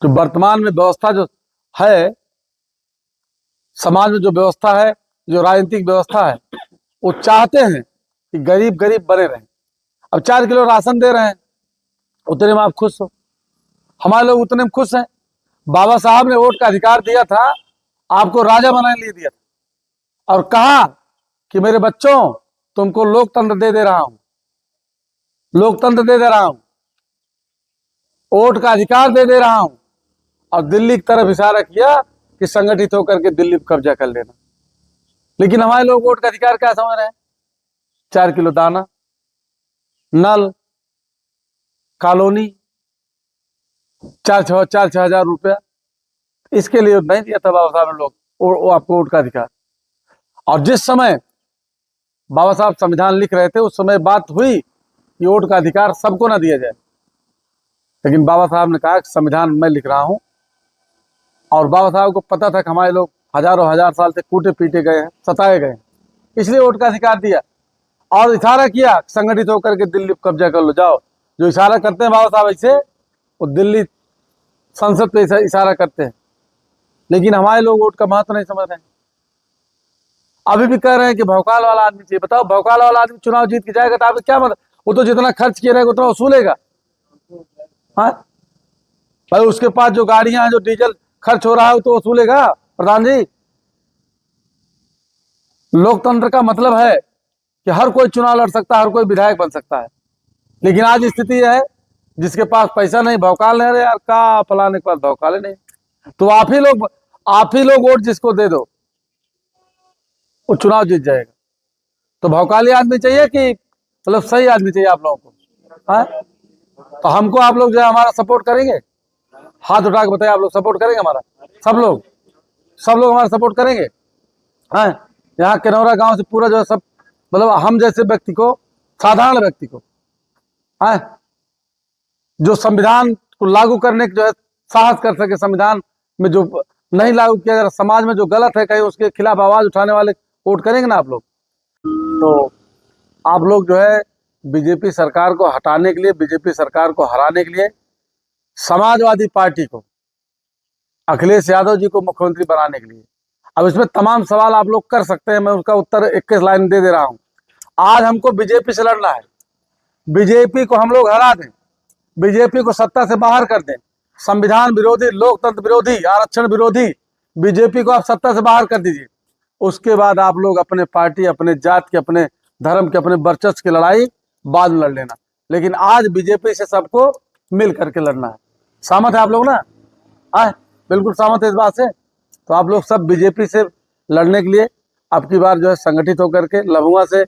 जो वर्तमान में व्यवस्था जो है, समाज में जो व्यवस्था है, जो राजनीतिक व्यवस्था है, वो चाहते हैं कि गरीब गरीब बने रहें। अब 4 किलो राशन दे रहे हैं, उतने में आप खुश हो, हमारे लोग उतने में खुश हैं। बाबा साहब ने वोट का अधिकार दिया था, आपको राजा बनाने लिए दिया था, और कहा कि मेरे बच्चों तुमको लोकतंत्र दे रहा हूं, लोकतंत्र दे रहा हूं, वोट का अधिकार दे रहा हूं, और दिल्ली की तरफ इशारा किया कि संगठित होकर के दिल्ली पर कब्जा कर लेना। लेकिन हमारे लोग वोट का अधिकार क्या समझ रहे हैं? 4 किलो दाना, नल, कॉलोनी, 4-6 हजार रुपया, इसके लिए नहीं दिया था बाबा साहब ने लोग वो आपको वोट का अधिकार। और जिस समय बाबा साहब संविधान लिख रहे थे, उस समय बात हुई कि वोट का अधिकार सबको ना दिया जाए, लेकिन बाबा साहब ने कहा कि संविधान मैं लिख रहा हूं। और बाबा साहब को पता था कि हमारे लोग हजारों हजार साल से कूटे पीटे गए हैं, सताए गए हैं, इसलिए वोट का अधिकार दिया और इशारा किया संगठित होकर के दिल्ली पर कब्जा कर लो। जाओ, जो इशारा करते हैं बाबा साहब ऐसे, वो दिल्ली संसद पे इशारा करते हैं। लेकिन हमारे लोग वोट का महत्व नहीं समझ रहे हैं। अभी भी कह रहे हैं कि भौकाल वाला आदमी चाहिए। बताओ, भौकाल वाला आदमी चुनाव जीत के जाएगा तो आपको क्या मतलब? वो तो जितना खर्च किया रहेगा उतना वसूलेगा। हाँ भाई, उसके पास जो गाड़ियां हैं, जो डीजल खर्च हो रहा है, वो तो वसूलेगा। प्रधान जी, लोकतंत्र का मतलब है कि हर कोई चुनाव लड़ सकता है, हर कोई विधायक बन सकता है। लेकिन आज स्थिति है, जिसके पास पैसा नहीं, भौकाल नहीं। यार का फलाने के पास भौकाल नहीं, तो आप ही लोग वोट जिसको दे दो, वो चुनाव जीत जाएगा। तो भौकाली आदमी चाहिए कि मतलब सही आदमी चाहिए आप लोगों को? हाँ, तो हमको आप लोग जो है हमारा सपोर्ट करेंगे? हाथ उठा के बताइए, आप लोग सपोर्ट करेंगे हमारा? सब लोग हमारा सपोर्ट करेंगे? हाँ, यहाँ किनौरा गांव से पूरा जो है सब, मतलब हम जैसे व्यक्ति को, साधारण व्यक्ति को, हाँ, जो संविधान को लागू करने की जो है साहस कर सके, संविधान में जो नहीं लागू किया जा रहा, समाज में जो गलत है कहीं, उसके खिलाफ आवाज उठाने वाले वोट करेंगे ना आप लोग? तो आप लोग जो है बीजेपी सरकार को हटाने के लिए, बीजेपी सरकार को हराने के लिए, समाजवादी पार्टी को, अखिलेश यादव जी को मुख्यमंत्री बनाने के लिए, अब इसमें तमाम सवाल आप लोग कर सकते हैं, मैं उसका उत्तर 21 लाइन दे रहा हूं। आज हमको बीजेपी से लड़ना है, बीजेपी को हम लोग हरा दें, बीजेपी को सत्ता से बाहर कर दें। संविधान विरोधी, लोकतंत्र विरोधी, आरक्षण विरोधी बीजेपी को आप सत्ता से बाहर कर दीजिए। उसके बाद आप लोग अपने पार्टी, अपने जात के, अपने धर्म के, अपने वर्चस्व की लड़ाई बाद में लड़ लेना। लेकिन आज बीजेपी से सबको मिल करके लड़ना है। सहमत है आप लोग ना? हाँ, बिल्कुल सहमत है इस बात से। तो आप लोग सब बीजेपी से लड़ने के लिए अब की बार जो है संगठित होकर के, लभुआ से